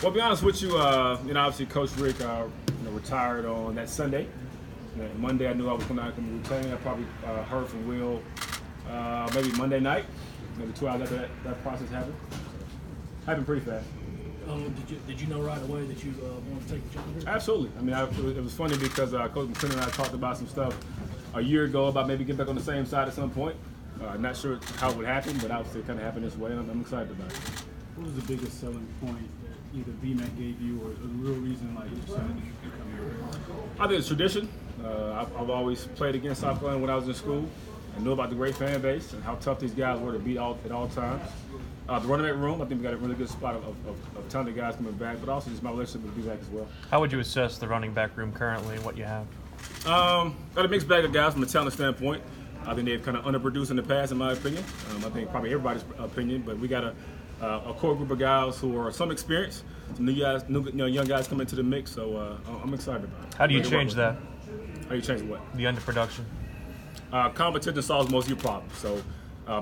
Well, to be honest with you, obviously Coach Rick, retired on that Sunday. Monday, I knew I was going to retain. I probably heard from Will maybe Monday night, maybe 2 hours after that process happened. Happened pretty fast. Did you know right away that you wanted to take the job here? Absolutely. I mean, it was funny because Coach McClinton and I talked about some stuff a year ago about maybe getting back on the same side at some point. Not sure how it would happen, but obviously it kind of happened this way, and I'm excited about it. What was the biggest selling point that either BMAC gave you or the real reason like you decided to come here? I think it's tradition. I've always played against South Carolina when I was in school. I knew about the great fan base and how tough these guys were to beat at all times. The running back room, I think we got a really good spot of talented guys coming back, but also just my relationship with BMAC as well. How would you assess the running back room currently and what you have? Got a mixed bag of guys from a talent standpoint. I think they've kind of underproduced in the past, in my opinion. I think probably everybody's opinion, but we got a core group of guys who are some experience, some young guys coming into the mix. So I'm excited about it. How do you change that? How do you change what? The underproduction. Competition solves most of your problems. So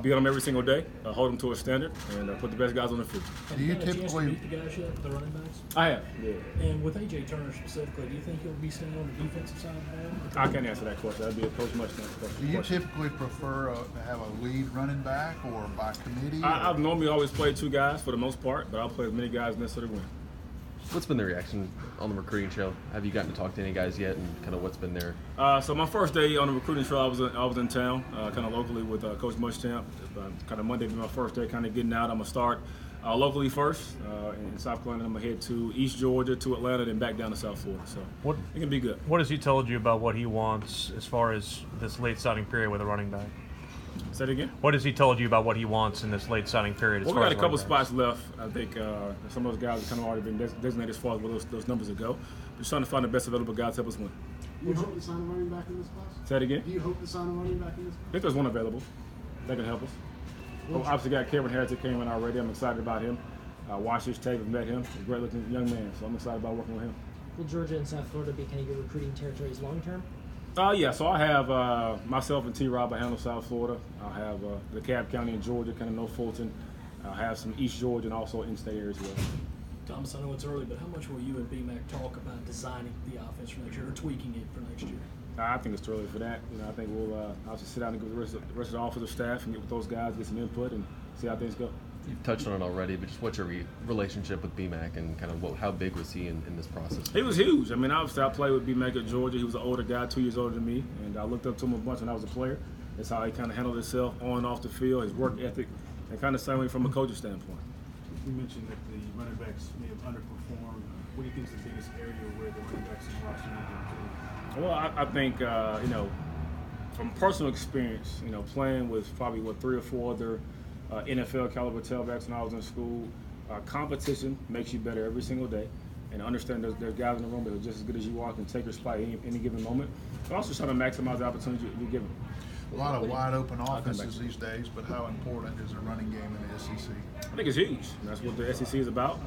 be on them every single day, hold them to a standard, and put the best guys on the field. Do you typically meet the guys yet, the running backs? I have, yeah. And with A.J. Turner specifically, do you think he'll be staying on the defensive side of the ball? I can't answer that question. That'd be a Coach Muschamp question. Do you typically prefer to have a lead running back or by committee? I've normally always played 2 guys for the most part, but I'll play as many guys as necessary to win. What's been the reaction on the recruiting trail? Have you gotten to talk to any guys yet, and kind of what's been there? So my first day on the recruiting trail, I was in town, kind of locally with Coach Muschamp. Kind of Monday be my first day, kind of getting out. I'm gonna start locally first in South Carolina. I'm gonna head to East Georgia, to Atlanta, then back down to South Florida. So it can be good. What has he told you about what he wants as far as this late signing period with a running back? Say that again? What has he told you about what he wants in this late signing period? Well, we got a couple spots left. I think some of those guys have kind of already been designated as far as where those numbers will go. Just trying to find the best available guys to help us win. Do you hope to sign a running back in this class? Say that again? Do you hope to sign a running back in this class? I think there's one available that can help us. Obviously got Kevin Harris that came in already. I'm excited about him. Watched his tape and met him. He's a great looking young man, so I'm excited about working with him. Will Georgia and South Florida be kind of your recruiting territories long term? Yeah, so I have myself and T-Rob, I handle South Florida. I have the Cobb County in Georgia, kind of know Fulton. I have some East Georgia and also in-state areas as well. Thomas, I know it's early, but how much will you and BMAC talk about designing the offense for next year or tweaking it for next year? I think it's too early for that. I think we'll also sit down and get with the rest of the offensive staff and get with those guys, get some input, and see how things go. You've touched on it already, but just what's your relationship with BMAC and kind of how big was he in this process? He was huge. I mean, obviously I played with BMAC at Georgia. He was an older guy, 2 years older than me, and I looked up to him a bunch when I was a player. That's how he kind of handled himself on and off the field, his work ethic, and kind of same way from a coaching standpoint. You mentioned that the running backs may have underperformed. What do you think is the biggest area where the running backs in Washington need to improve? Well, I think, from personal experience, playing with probably, 3 or 4 other NFL caliber tailbacks when I was in school, competition makes you better every single day. And understand there's guys in the room that are just as good as you are, can take your spot at any given moment. But also trying to maximize the opportunity you're given. A lot of wide open offenses these days, but how important is a running game in the SEC? I think it's huge. That's what the SEC is about.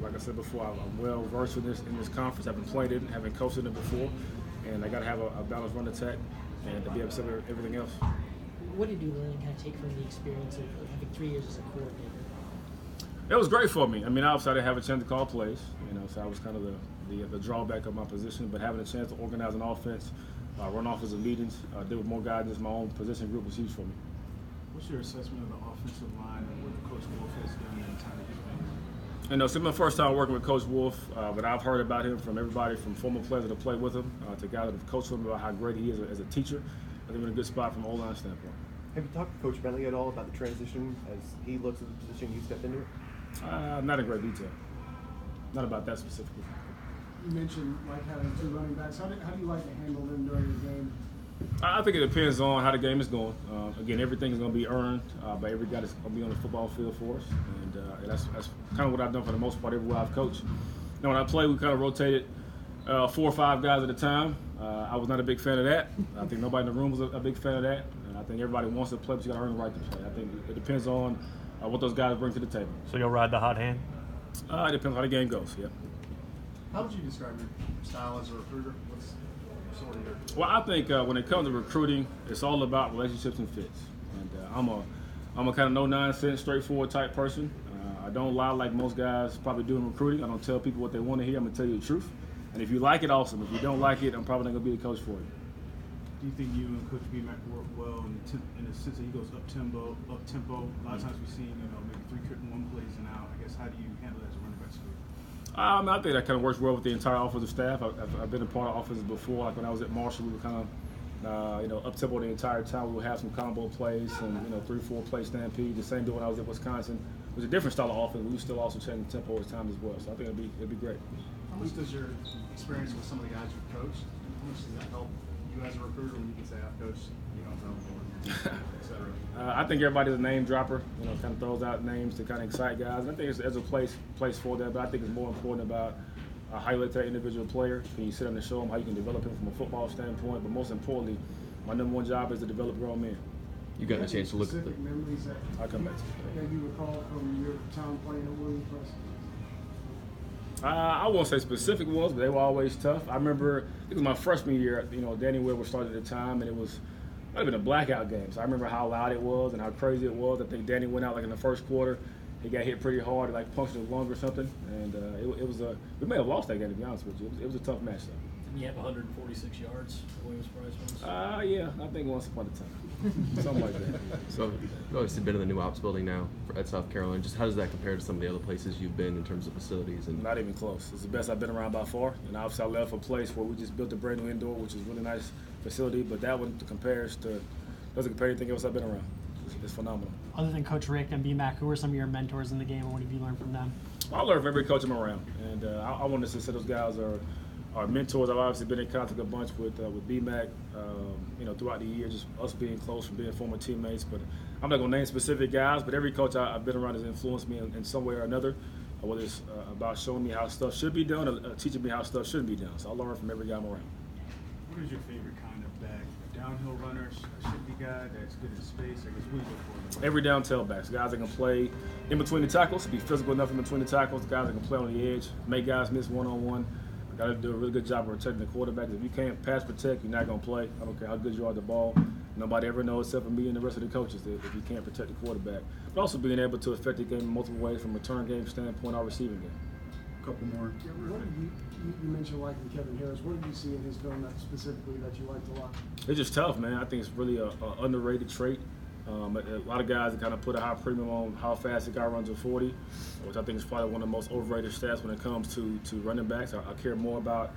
Like I said before, I'm well versed in this conference. I've been played it, having coached in it before, and I got to have a balanced run attack and to be able to separate everything else. What did you learn and kind of take from the experience of having 3 years as a coordinator? It was great for me. I mean, obviously I didn't have a chance to call plays, so I was kind of the drawback of my position. But having a chance to organize an offense, run offensive meetings, deal with more guys in my own position group was huge for me. What's your assessment of the offensive line and what Coach Wolf has done in time to get better? It's my first time working with Coach Wolf, but I've heard about him from everybody from former players that have played with him to guys that have coached him about how great he is as a teacher. I think we're in a good spot from an O-line standpoint. Have you talked to Coach Bentley at all about the transition as he looks at the position you stepped into? Not in great detail. Not about that specifically. You mentioned like having 2 running backs. How do you like to handle them during the game? I think it depends on how the game is going. Again, everything is going to be earned by every guy that's going to be on the football field for us, and that's kind of what I've done for the most part everywhere I've coached. When I played, we kind of rotated 4 or 5 guys at a time. I was not a big fan of that. I think nobody in the room was a big fan of that, and I think everybody wants to play, but you got to earn the right to play. I think it depends on what those guys bring to the table. So you'll ride the hot hand? It depends on how the game goes, yeah. How would you describe your style as a recruiter? What's sort of your... Well, I think when it comes to recruiting, it's all about relationships and fits. And I'm a kind of no-nonsense, straightforward type person. I don't lie like most guys probably do in recruiting. I don't tell people what they want to hear. I'm going to tell you the truth. And if you like it, awesome. If you don't like it, I'm probably not going to be the coach for you. Do you think you and Coach BMAC work well in the sense that he goes up tempo? A lot of times we see, maybe 3 quick one plays and out. I guess how do you handle that as a running back coach? I think that kind of works well with the entire offensive staff. I've been a part of offenses before. Like when I was at Marshall, we were kind of, up tempo the entire time. We would have some combo plays and 3-4 play stampede. The same deal when I was at Wisconsin. It was a different style of offense. We still also change the tempo as time as well. So I think it'd be great. How much does your experience with some of the guys you've coached, how much does that help you as a recruiter when you can say, I've coached, et cetera? I think everybody's a name dropper. Kind of throws out names to kind of excite guys. And I think there's a place for that, but I think it's more important about how you let that individual player. Can you sit down and show them how you can develop him from a football standpoint? But most importantly, my number 1 job is to develop grown men. You got a chance to look at Specific memories that I'll come back to you. that you recall from your time playing at Williams Preston? I won't say specific ones, but they were always tough. I remember it was my freshman year. Danny Weber started at the time, and it might have been a blackout game. So I remember how loud it was and how crazy it was. I think Danny went out like in the first quarter. He got hit pretty hard, like punctured his lung or something, and we may have lost that game, to be honest with you. It was a tough match, though. Didn't you have 146 yards at Williams Price once? Yeah, I think once upon a time, something like that. So you've obviously been in the new ops building now at South Carolina. Just how does that compare to some of the other places you've been in terms of facilities? And Not even close. It's the best I've been around by far. And obviously I left a place where we just built a brand new indoor, which is a really nice facility, but that one doesn't compare to anything else I've been around. It's phenomenal. Other than Coach Rick and BMAC, who are some of your mentors in the game, and what have you learned from them? I learn from every coach I'm around, and I want to say those guys are mentors. I've obviously been in contact a bunch with BMAC, throughout the year, just us being close from being former teammates. But I'm not going to name specific guys, but every coach I've been around has influenced me in some way or another, whether it's about showing me how stuff should be done or teaching me how stuff shouldn't be done. So I learn from every guy I'm around. What is your favorite kind of back? A downhill runner, a shifty guy that's good in space? I guess what do you look for? Every down tailbacks, guys that can play in between the tackles, be physical enough in between the tackles, guys that can play on the edge, make guys miss one-on-one. Got to do a really good job of protecting the quarterback. If you can't pass protect, you're not going to play. I don't care how good you are at the ball. Nobody ever knows except for me and the rest of the coaches that if you can't protect the quarterback. But also being able to affect the game in multiple ways from return game standpoint or receiving game. A couple more. What did you mentioned liking Kevin Harris. What did you see in his film that specifically that you liked a lot? It's just tough, man. I think it's really a underrated trait. A lot of guys kind of put a high premium on how fast a guy runs a 40, which I think is probably one of the most overrated stats when it comes to running backs. I care more about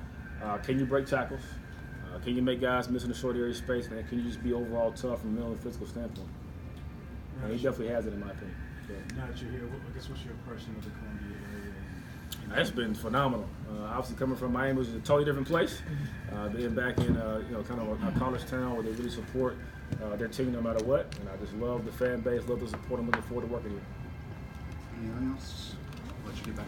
can you break tackles, can you make guys miss in the short area of space, and can you just be overall tough from a mental and physical standpoint. And he definitely has it, in my opinion. Now that you're here, I guess what's your impression of the Columbia area? It's been phenomenal. Obviously, coming from Miami, which is a totally different place. Being back in, kind of a college town where they really support their team no matter what. And I just love the fan base, love the support. I'm looking forward to working here. Anything else? I'll let you get back.